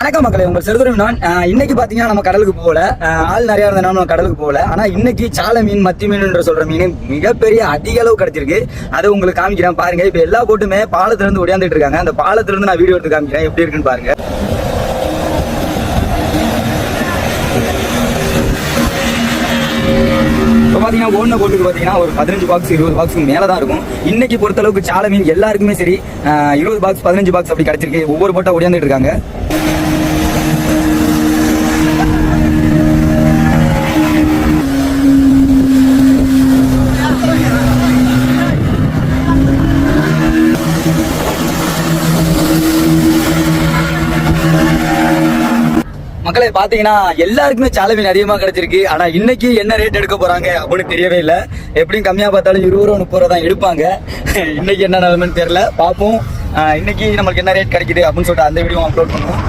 வணக்கம் மக்களே, உங்கள் செருதுரை நான். இன்னைக்கு பாத்தீங்கன்னா நம்ம கடலுக்கு போகல, ஆள் நிறைய இருந்தனால நம்ம கடலுக்கு போகல. ஆனா இன்னைக்கு சாலை மீன், மத்தி மீன் என்று சொல்ற மீன் மிகப்பெரிய அதிக அளவு கிடைச்சிருக்கு. அதை உங்களுக்கு காமிக்கிறேன் பாருங்க. இப்ப எல்லா போட்டுமே பாலத்துல இருந்து ஒடியாந்துட்டு இருக்காங்க. அந்த பாலத்துல இருந்து நான் வீடியோ எடுத்து காமிக்கிறேன், எப்படி இருக்குன்னு பாருங்க. இப்போ பார்த்தீங்கன்னா ஒன்று போட்டுக்கு பார்த்தீங்கன்னா ஒரு 15 பாக்ஸ் 20 பாக்ஸுக்கு மேலே தான் இருக்கும். இன்னைக்கு பொறுத்தளவுக்கு சாலை மீன் எல்லாருக்குமே சரி 20 பாக்ஸ் 15 பாக்ஸ் அப்படி கிடைச்சிருக்கு. ஒவ்வொரு போட்டா ஒடியாந்துட்டு இருக்காங்க. மக்களே பாத்தீங்கன்னா எல்லாருக்குமே சாலை மீன் அதிகமா கிடைச்சிருக்கு. ஆனா இன்னைக்கு என்ன ரேட் எடுக்க போறாங்க அப்படின்னு தெரியவே இல்லை. எப்படியும் கம்மியா பார்த்தாலும் 20 ரூபா 30 ரூபா தான் எடுப்பாங்க. இன்னைக்கு என்ன நிலைமைன்னு தெரியல, பார்ப்போம். இன்னைக்கு நம்மளுக்கு என்ன ரேட் கிடைக்குது அப்படின்னு சொல்லிட்டு அந்த வீடியோ அப்லோட் பண்ணுவோம்.